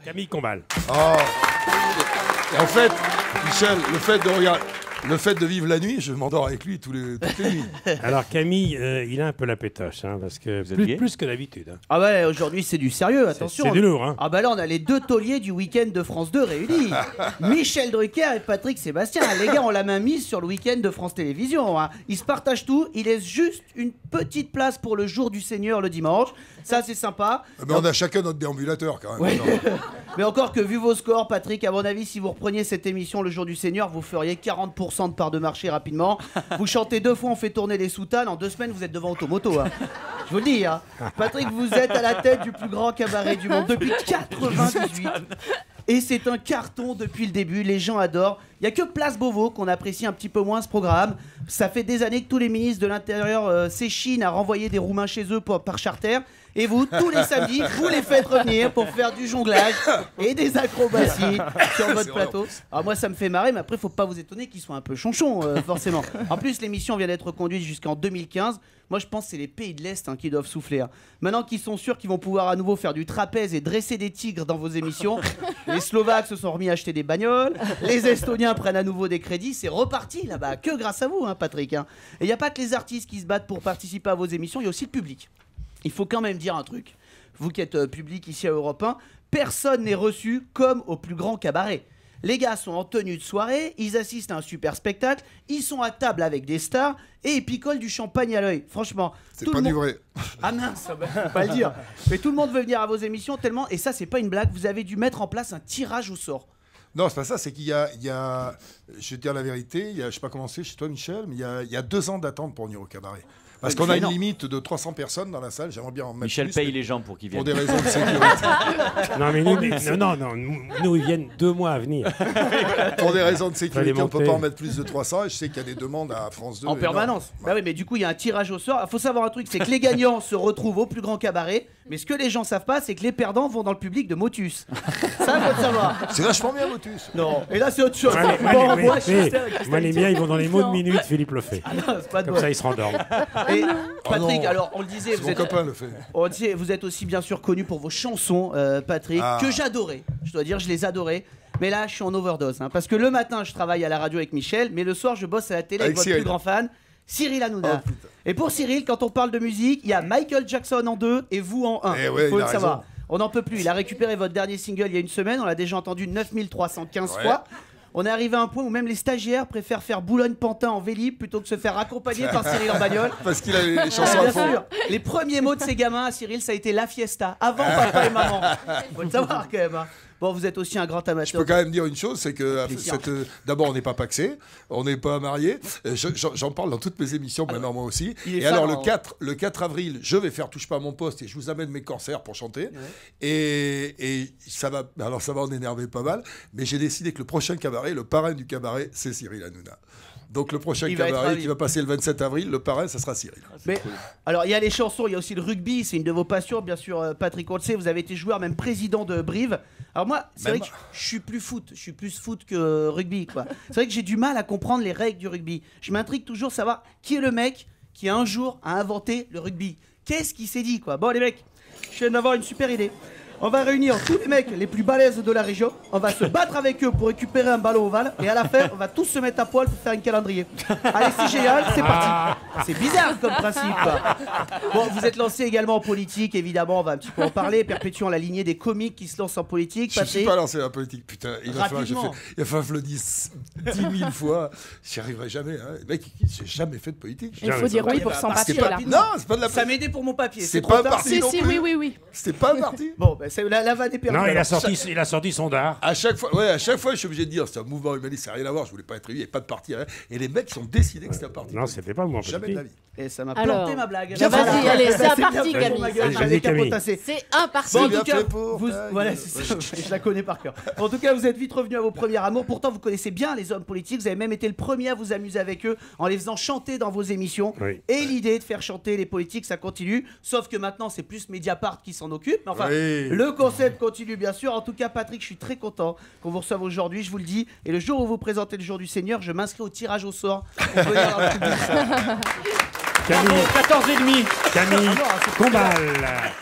Camille Combal. Oh. En fait, Michel, le fait de vivre la nuit, je m'endors avec lui toutes les nuits. Alors Camille, il a un peu la pétoche, hein, parce que plus que d'habitude. Hein. Ah ouais, aujourd'hui c'est du sérieux, attention. C'est du lourd, hein. Ah bah là on a les deux tauliers du week-end de France 2 réunis. Michel Drucker et Patrick Sébastien. Les gars ont la main mise sur le week-end de France Télévisions. Hein. Ils se partagent tout, ils laissent juste une petite place pour le jour du Seigneur le dimanche. Ça c'est sympa. Mais on a chacun notre déambulateur quand même. Ouais. Mais encore que vu vos scores, Patrick, à mon avis, si vous repreniez cette émission le jour du Seigneur, vous feriez 40% de part de marché rapidement. Vous chantez 2 fois, on fait tourner les soutanes. En 2 semaines, vous êtes devant Automoto. Hein. Je vous le dis. Hein. Patrick, vous êtes à la tête du plus grand cabaret du monde depuis 98. Et c'est un carton depuis le début, les gens adorent. Il n'y a que Place Beauvau qu'on apprécie un petit peu moins ce programme. Ça fait des années que tous les ministres de l'Intérieur s'échinent à renvoyer des Roumains chez eux par charter. Et vous, tous les samedis, vous les faites revenir pour faire du jonglage et des acrobaties sur votre plateau. Alors moi, ça me fait marrer, mais après, il ne faut pas vous étonner qu'ils soient un peu chonchons, forcément. En plus, l'émission vient d'être conduite jusqu'en 2015. Moi, je pense que c'est les pays de l'Est qui doivent souffler. Hein. Maintenant qu'ils sont sûrs qu'ils vont pouvoir à nouveau faire du trapèze et dresser des tigres dans vos émissions, les Slovaques se sont remis à acheter des bagnoles, les Estoniens prennent à nouveau des crédits, c'est reparti là-bas, que grâce à vous, hein, Patrick. Hein. Et il n'y a pas que les artistes qui se battent pour participer à vos émissions, il y a aussi le public. Il faut quand même dire un truc. Vous qui êtes public ici à Europe 1, personne n'est reçu comme au plus grand cabaret. Les gars sont en tenue de soirée, ils assistent à un super spectacle, ils sont à table avec des stars et ils picolent du champagne à l'œil. Franchement, c'est pas du vrai. Ah mince, faut pas le dire. Mais tout le monde veut venir à vos émissions tellement, et ça c'est pas une blague, vous avez dû mettre en place un tirage au sort. Non, c'est pas ça, c'est qu'il y a, je vais te dire la vérité, je sais pas comment c'est chez toi Michel, mais il y a 2 ans d'attente pour venir au cabaret. Parce qu'on a une limite de 300 personnes dans la salle, j'aimerais bien en mettre Michel plus, paye les gens pour qu'ils viennent. Pour des raisons de sécurité. Non, mais nous, ils viennent 2 mois à venir. Pour des raisons de sécurité, on ne peut pas en mettre plus de 300. Et je sais qu'il y a des demandes à France 2. En permanence. Bah oui, mais du coup, il y a un tirage au sort. Il faut savoir un truc, c'est que les gagnants se retrouvent au plus grand cabaret. Mais ce que les gens ne savent pas, c'est que les perdants vont dans le public de Motus. Ça, faut le savoir. C'est vachement bien, Motus. Non, et là, c'est autre chose. Moi, les miens, ils vont dans les mots de minute, Philippe le fait. Ah non, c'est pas de Comme ça, ils se rendorment. Et Patrick, alors, on le disait, mon copain le fait. On le disait, vous êtes aussi bien sûr connu pour vos chansons, Patrick, que j'adorais. Je dois dire, je les adorais. Mais là, je suis en overdose. Hein, parce que le matin, je travaille à la radio avec Michel, mais le soir, je bosse à la télé avec votre plus grand fan, Cyril Hanouna. Oh, et pour Cyril, quand on parle de musique, il y a Michael Jackson en 2 et vous en 1. Ouais, faut le savoir. On n'en peut plus. Il a récupéré votre dernier single il y a une semaine. On l'a déjà entendu 9315 fois. On est arrivé à un point où même les stagiaires préfèrent faire Boulogne-Pantin en Vélib plutôt que se faire accompagner par Cyril en bagnole. Parce qu'il a les chansons à fond. Sûr. Les premiers mots de ces gamins à Cyril, ça a été la fiesta. Avant papa et maman. Faut le savoir quand même. Hein. Bon, vous êtes aussi un grand amateur. Je peux quand même dire une chose, c'est que d'abord, on n'est pas paxé, on n'est pas marié. J'en parle dans toutes mes émissions, maintenant moi aussi. Et alors, le 4 avril, je vais faire Touche pas à mon poste et je vous amène mes corsaires pour chanter. Ouais. Et ça va en énerver pas mal. Mais j'ai décidé que le prochain cabaret, le parrain du cabaret, c'est Cyril Hanouna. Donc le prochain cabaret qui va passer le 27 avril, le parrain, ça sera Cyril. Mais, cool. Alors il y a les chansons, il y a aussi le rugby, c'est une de vos passions, bien sûr, Patrick, on le sait, vous avez été joueur, même président de Brive. Alors moi, c'est vrai que je suis plus foot que rugby, quoi. C'est vrai que j'ai du mal à comprendre les règles du rugby. Je m'intrigue toujours de savoir qui est le mec qui un jour a inventé le rugby. Qu'est-ce qui s'est dit, quoi. Bon les mecs, je viens d'avoir une super idée. On va réunir tous les mecs les plus balèzes de la région. On va se battre avec eux pour récupérer un ballon ovale. Et à la fin, on va tous se mettre à poil pour faire un calendrier. Allez, c'est génial, c'est parti. C'est bizarre comme principe. Bon, vous êtes lancé également en politique, évidemment. On va un petit peu en parler. Perpétuant la lignée des comiques qui se lancent en politique. Je ne suis pas lancé en politique, putain. Il va falloir que je le dise 10 000 fois. J'y arriverai jamais. Hein. Mec, j'ai jamais fait de politique. Il faut dire oui pour s'en partir là. Non, c'est pas de la. Ça m'aidait pour mon papier. C'est pas parti. Si, oui. C'était pas parti. Bon, la vanne est perdue. Non, il a sorti son dard. À chaque fois, je suis obligé de dire c'est un mouvement humaniste, ça n'a rien à voir, je voulais pas être élu, il n'y a pas de parti. Hein. Et les mecs ont décidé que c'était un parti. Non, c'était pas moi. Jamais de la vie. Et ça m'a planté ma blague. Vas-y, allez, c'est un parti, Camille. C'est un parti. Bon, en tout cas, voilà, c'est ça, je la connais par cœur. En tout cas, vous êtes vite revenu à vos premiers amours. Pourtant, vous connaissez bien les hommes politiques. Vous avez même été le premier à vous amuser avec eux en les faisant chanter dans vos émissions. Oui. Et l'idée de faire chanter les politiques, ça continue. Sauf que maintenant, c'est plus Mediapart qui s'en occupe. Mais enfin, le concept continue bien sûr. En tout cas, Patrick, je suis très content qu'on vous reçoive aujourd'hui. Je vous le dis. Et le jour où vous présentez le jour du Seigneur, je m'inscris au tirage au sort pour venir dans le public. Camille, 14,5. Camille Combal.